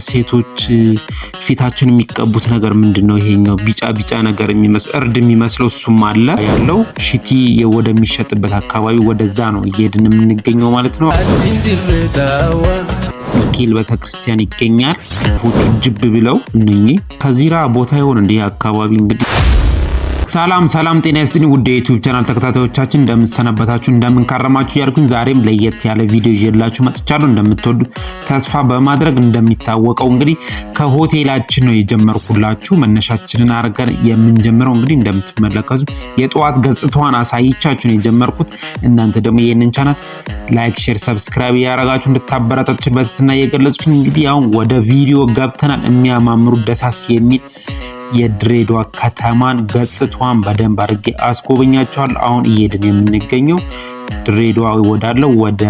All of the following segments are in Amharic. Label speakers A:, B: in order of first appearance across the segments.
A: ሴቶች ፊታችን የሚቀቡት ነገር ምንድነው? ይሄኛው ቢጫ ነገር የሚመስል እርድ የሚመስለው እሱም አለ ያለው ሽቲ ወደሚሸጥበት አካባቢ ወደዛ ነው እየሄድን የምንገኘው ማለት ነው። ሚካኤል ቤተክርስቲያን ይገኛል። ፎቶ ጅብ ብለው እነኚህ ከዚራ ቦታ ይሆን እንዴ አካባቢ እንግዲህ ሰላም ጤና ይስጥልኝ ውድ የዩቲዩብ ቻናል ተከታታዮቻችን እንደምንሰነበታችሁ እንደምንካረማችሁ ያልኩኝ ዛሬም ለየት ያለ ቪዲዮ ይዤላችሁ መጥቻለሁ። እንደምትወዱ ተስፋ በማድረግ እንደሚታወቀው እንግዲህ ከሆቴላችን ነው የጀመርኩላችሁ። መነሻችንን አርገን የምንጀምረው እንግዲህ እንደምትመለከቱት የጧት ገጽታዋን አሳይቻችሁ ነው የጀመርኩት። እናንተ ደግሞ ይሄንን ቻናል ላይክ፣ ሼር፣ ሰብስክራይብ ያደረጋችሁ እንድታበረታቱን በትህትና እየገለጽኩኝ እንግዲህ አሁን ወደ ቪዲዮ ገብተናል። የሚያማምሩ ደሳስ የሚል የድሬዳዋ ከተማን ገጽታዋን በደንብ አድርጌ አስጎበኛችኋለሁ። አሁን እየሄድን የምንገኘው ድሬዳዋ ወዳለው ወደ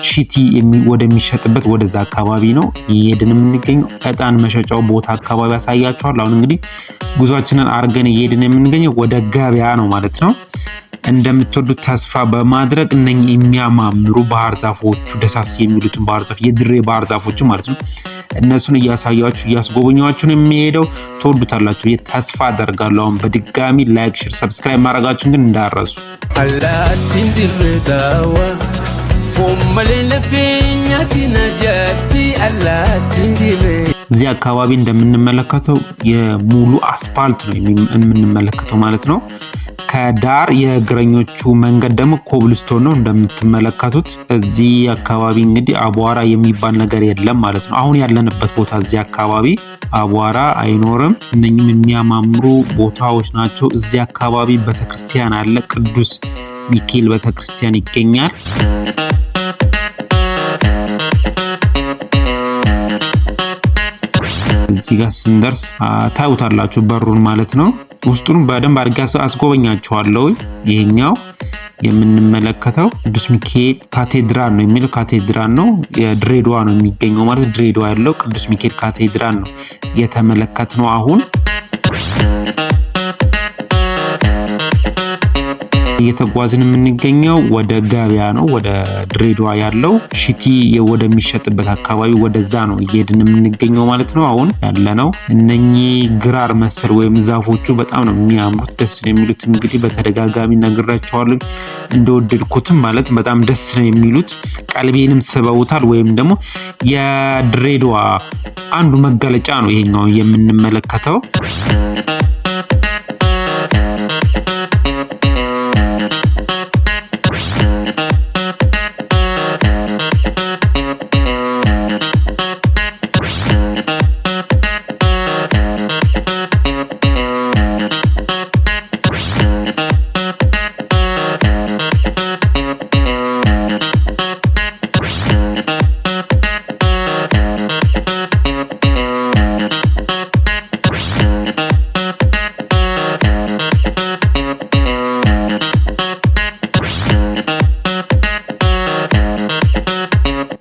A: ሽቲ ወደሚሸጥበት ወደዛ አካባቢ ነው እየሄድን የምንገኘው። እጣን መሸጫው ቦታ አካባቢ አሳያችኋለሁ። አሁን እንግዲህ ጉዟችንን አርገን እየሄድን የምንገኘው ወደ ገበያ ነው ማለት ነው። እንደምትወዱት ተስፋ በማድረግ እነኚህ የሚያማምሩ ባህር ዛፎቹ ደሳስ የሚሉትን ባህር ዛፍ የድሬ ባህር ዛፎቹ ማለት ነው እነሱን እያሳያችሁ እያስጎበኛችሁ ነው የሚሄደው። ተወዱታላችሁ ተስፋ አደርጋለሁ። አሁን በድጋሚ ላይክ፣ ሼር፣ ሰብስክራይብ ማድረጋችሁን ግን እንዳረሱ። እዚህ አካባቢ እንደምንመለከተው የሙሉ አስፋልት ነው የምንመለከተው ማለት ነው። ከዳር የእግረኞቹ መንገድ ደግሞ ኮብልስቶን ነው እንደምትመለከቱት። እዚህ አካባቢ እንግዲህ አቧራ የሚባል ነገር የለም ማለት ነው። አሁን ያለንበት ቦታ እዚህ አካባቢ አቧራ አይኖርም። እነኚህም የሚያማምሩ ቦታዎች ናቸው። እዚህ አካባቢ ቤተክርስቲያን አለ። ቅዱስ ሚካኤል ቤተክርስቲያን ይገኛል። እዚህ ጋር ስንደርስ ታዩታላችሁ በሩን ማለት ነው። ውስጡን በደንብ አድርጌ አስጎበኛችኋለሁ። ይሄኛው የምንመለከተው ቅዱስ ሚካኤል ካቴድራል ነው የሚለው ካቴድራል ነው። የድሬዳዋ ነው የሚገኘው ማለት ድሬዳዋ ያለው ቅዱስ ሚካኤል ካቴድራል ነው የተመለከትነው። አሁን እየተጓዝን የምንገኘው ወደ ገበያ ነው። ወደ ድሬዳዋ ያለው ሽቲ ወደሚሸጥበት አካባቢ ወደዛ ነው እየሄድን የምንገኘው ማለት ነው። አሁን ያለነው እነኚህ ግራር መሰል ወይም ዛፎቹ በጣም ነው የሚያምሩት ደስ የሚሉት። እንግዲህ በተደጋጋሚ ነግራቸዋለሁ እንደወደድኩትም ማለት በጣም ደስ ነው የሚሉት። ቀልቤንም ስበውታል። ወይም ደግሞ የድሬዳዋ አንዱ መገለጫ ነው ይሄኛው የምንመለከተው።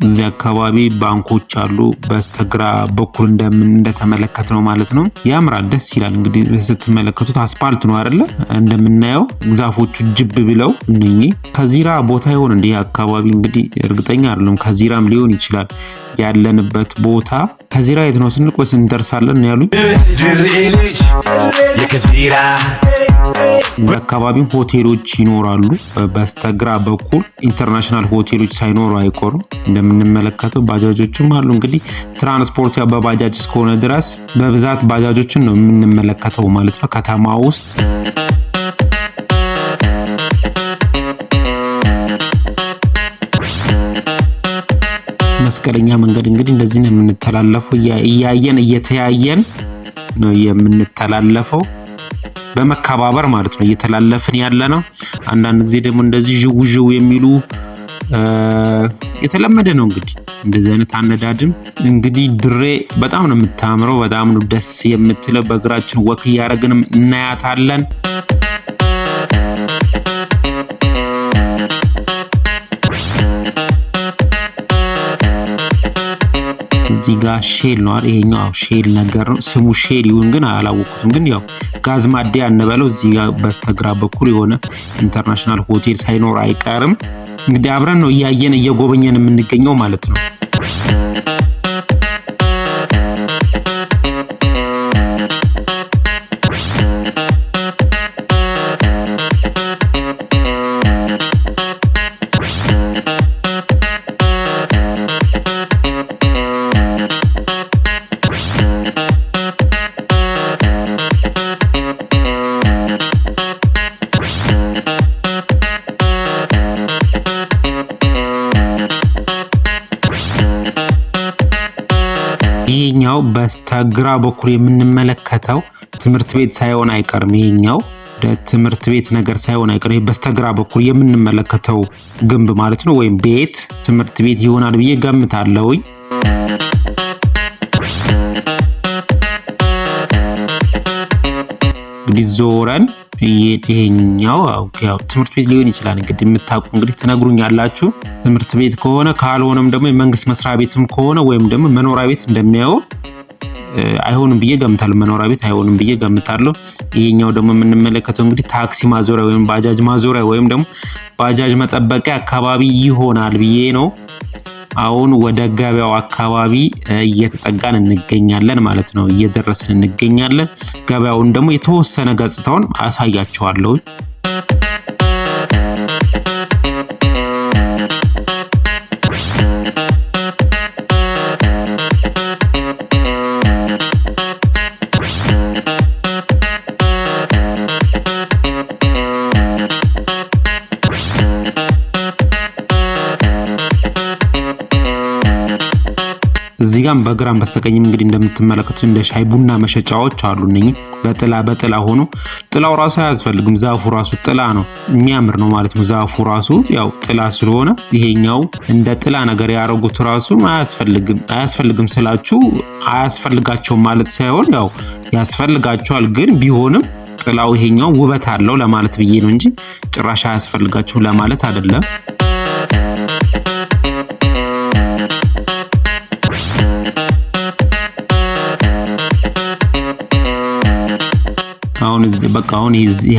A: እዚህ አካባቢ ባንኮች አሉ። በስተግራ በኩል እንደተመለከትነው ማለት ነው። ያምራል፣ ደስ ይላል። እንግዲህ ስትመለከቱት አስፋልት ነው አይደለ? እንደምናየው ዛፎቹ ጅብ ብለው እነኚህ ከዚራ ቦታ ይሆን እንዴ አካባቢ? እንግዲህ እርግጠኛ አይደለም። ከዚራም ሊሆን ይችላል ያለንበት ቦታ። ከዚራ የት ነው ስንል ቆይ እንደርሳለን ያሉኝ። እዚህ አካባቢ ሆቴሎች ይኖራሉ። በስተግራ በኩል ኢንተርናሽናል ሆቴሎች ሳይኖሩ አይቆሩም። እንደምንመለከተው ባጃጆችም አሉ። እንግዲህ ትራንስፖርት በባጃጅ እስከሆነ ድረስ በብዛት ባጃጆችን ነው የምንመለከተው ማለት ነው ከተማ ውስጥ። መስቀለኛ መንገድ እንግዲህ እንደዚህ ነው የምንተላለፈው። እያየን እየተያየን ነው የምንተላለፈው በመከባበር ማለት ነው እየተላለፍን ያለ ነው። አንዳንድ ጊዜ ደግሞ እንደዚህ ዥው የሚሉ የተለመደ ነው። እንግዲህ እንደዚህ አይነት አነዳድም እንግዲህ ድሬ በጣም ነው የምታምረው፣ በጣም ነው ደስ የምትለው። በእግራችን ወክ እያደረግንም እናያታለን። እዚህ ጋር ሼል ነው አይደል? ይሄኛው ሼል ነገር ነው ስሙ። ሼል ይሁን ግን አላወኩትም። ግን ያው ጋዝ ማደያ እንበለው። እዚህ ጋር በስተግራ በኩል የሆነ ኢንተርናሽናል ሆቴል ሳይኖር አይቀርም። እንግዲህ አብረን ነው እያየን እየጎበኘን የምንገኘው ማለት ነው። ይሄኛው በስተግራ በኩል የምንመለከተው ትምህርት ቤት ሳይሆን አይቀርም። ይሄኛው ትምህርት ቤት ነገር ሳይሆን አይቀርም። ይሄ በስተግራ በኩል የምንመለከተው ግንብ ማለት ነው ወይም ቤት ትምህርት ቤት ይሆናል ብዬ ገምታለሁኝ። እንግዲህ ዞረን ይሄኛው ያው ትምህርት ቤት ሊሆን ይችላል። እንግዲህ የምታውቁ እንግዲህ ትነግሩኛላችሁ። ትምህርት ቤት ከሆነ ካልሆነም ደግሞ የመንግስት መስሪያ ቤትም ከሆነ ወይም ደግሞ መኖሪያ ቤት እንደሚያየው አይሆንም ብዬ ገምታለሁ። መኖሪያ ቤት አይሆንም ብዬ ገምታለሁ። ይሄኛው ደግሞ የምንመለከተው እንግዲህ ታክሲ ማዞሪያ ወይም ባጃጅ ማዞሪያ ወይም ደግሞ ባጃጅ መጠበቂያ አካባቢ ይሆናል ብዬ ነው። አሁን ወደ ገበያው አካባቢ እየተጠጋን እንገኛለን ማለት ነው። እየደረስን እንገኛለን። ገበያውን ደግሞ የተወሰነ ገጽታውን አሳያችኋለሁ። እዚህ ጋር በግራም በስተቀኝም እንግዲህ እንደምትመለከቱት እንደ ሻይ ቡና መሸጫዎች አሉ። እነኚህ በጥላ ሆኖ ጥላው ራሱ አያስፈልግም። ዛፉ ራሱ ጥላ ነው፣ የሚያምር ነው ማለት ነው። ዛፉ ራሱ ያው ጥላ ስለሆነ ይሄኛው እንደ ጥላ ነገር ያረጉት ራሱ አያስፈልግም ስላችሁ አያስፈልጋቸውም ማለት ሳይሆን ያው ያስፈልጋቸዋል፣ ግን ቢሆንም ጥላው ይሄኛው ውበት አለው ለማለት ብዬ ነው እንጂ ጭራሽ አያስፈልጋቸውም ለማለት አይደለም።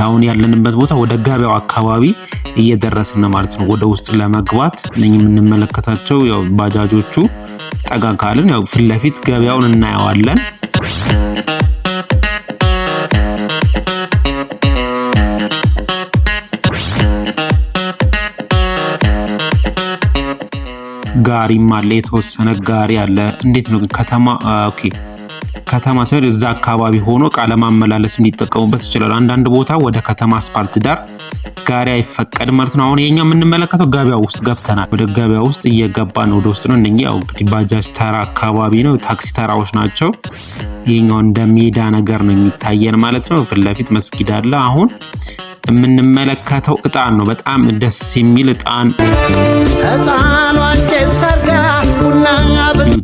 A: አሁን ያለንበት ቦታ ወደ ገበያው አካባቢ እየደረስን ማለት ነው። ወደ ውስጥ ለመግባት የምንመለከታቸው ያው ባጃጆቹ ጠጋ ካልን ያው ፊት ለፊት ገበያውን እናየዋለን። ጋሪም አለ፣ የተወሰነ ጋሪ አለ። እንዴት ነው ግን ከተማ ሳይሆን እዛ አካባቢ ሆኖ ቃለ ማመላለስ ሊጠቀሙበት ይችላል። አንዳንድ ቦታ ወደ ከተማ አስፋልት ዳር ጋሪ አይፈቀድም ማለት ነው። አሁን ይሄኛው የምንመለከተው ገበያው ውስጥ ገብተናል። ወደ ገበያው ውስጥ እየገባን ወደ ውስጥ ነው። እነኚህ ያው እንግዲህ ባጃጅ ተራ አካባቢ ነው፣ ታክሲ ተራዎች ናቸው። ይሄኛው እንደ ሜዳ ነገር ነው የሚታየን ማለት ነው። ፊት ለፊት መስጊድ አለ። አሁን የምንመለከተው እጣን ነው። በጣም ደስ የሚል እጣን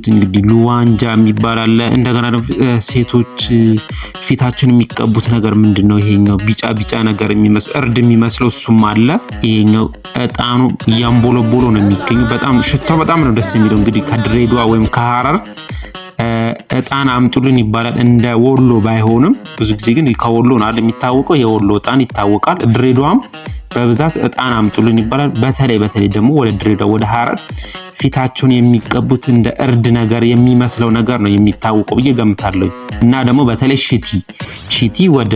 A: እንግዲህ ሉዋንጃ የሚባል አለ። እንደገና ደግሞ ሴቶች ፊታቸውን የሚቀቡት ነገር ምንድነው? ይሄኛው ቢጫ ነገር የሚመስል እርድ የሚመስለው እሱም አለ። ይሄኛው እጣኑ ያምቦለቦሎ ነው የሚገኘው። በጣም ሽታው በጣም ነው ደስ የሚለው። እንግዲህ ከድሬዳዋ ወይም ከሐረር እጣን አምጡልን ይባላል። እንደ ወሎ ባይሆንም ብዙ ጊዜ ግን ከወሎ ነው አይደል የሚታወቀው። የወሎ እጣን ይታወቃል። ድሬዳዋም በብዛት እጣን አምጡልን ይባላል። በተለይ ደግሞ ወደ ድሬዳዋ ወደ ሐረር ፊታቸውን የሚቀቡት እንደ እርድ ነገር የሚመስለው ነገር ነው የሚታወቀው ብዬ ገምታለሁ። እና ደግሞ በተለይ ሽቲ ወደ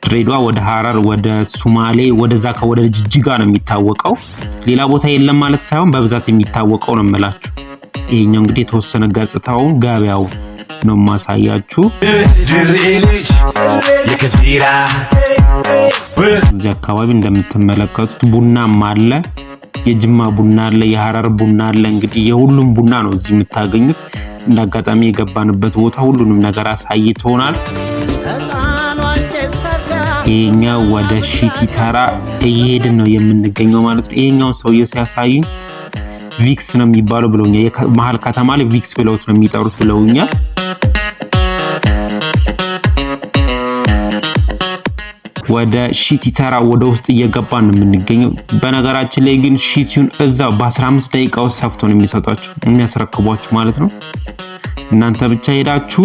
A: ድሬዳዋ ወደ ሐረር ወደ ሱማሌ ወደዛ ወደ ጅጅጋ ነው የሚታወቀው። ሌላ ቦታ የለም ማለት ሳይሆን በብዛት የሚታወቀው ነው የምላችሁ። ይሄኛው እንግዲህ የተወሰነ ገጽታው ገበያው ነው ማሳያችሁ። እዚህ አካባቢ እንደምትመለከቱት ቡናም አለ። የጅማ ቡና አለ፣ የሐረር ቡና አለ። እንግዲህ የሁሉም ቡና ነው እዚህ የምታገኙት። እንዳጋጣሚ የገባንበት ቦታ ሁሉንም ነገር አሳይቶናል። ይሄኛው ወደ ሽቲ ተራ እየሄድን ነው የምንገኘው ማለት ነው። ይሄኛው ሰውዬው ሲያሳዩኝ ቪክስ ነው የሚባለው ብለውኛል። መሀል ከተማ ላይ ቪክስ ብለውት ነው የሚጠሩት ብለውኛል። ወደ ሽቲ ተራ ወደ ውስጥ እየገባን ነው የምንገኘው። በነገራችን ላይ ግን ሽቲውን እዛው በ15 ደቂቃ ውስጥ ሰፍተው ነው የሚሰጧችሁ የሚያስረክቧችሁ ማለት ነው። እናንተ ብቻ ሄዳችሁ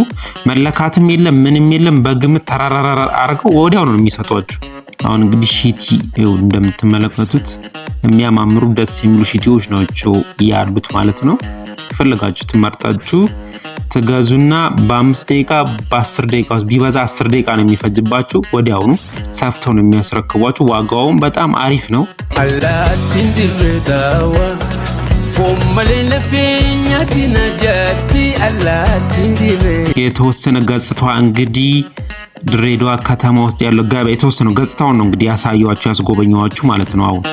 A: መለካትም የለም ምንም የለም፣ በግምት ተራራራ አርገው ወዲያው ነው የሚሰጧችሁ። አሁን እንግዲህ ሽቲ እንደምትመለከቱት የሚያማምሩ ደስ የሚሉ ሽቲዎች ናቸው ያሉት ማለት ነው። ፈልጋችሁ ትመርጣችሁ ትገዙና በ5 ደቂቃ በ10 ደቂቃ ውስጥ ቢበዛ 10 ደቂቃ ነው የሚፈጅባችሁ። ወዲያውኑ ሰፍተው ነው የሚያስረክቧችሁ። ዋጋውም በጣም አሪፍ ነው። የተወሰነ ገጽታዋ እንግዲህ ድሬዳዋ ከተማ ውስጥ ያለው ገበያ የተወሰነ ገጽታውን ነው እንግዲህ ያሳየዋችሁ ያስጎበኘዋችሁ ማለት ነው። አሁን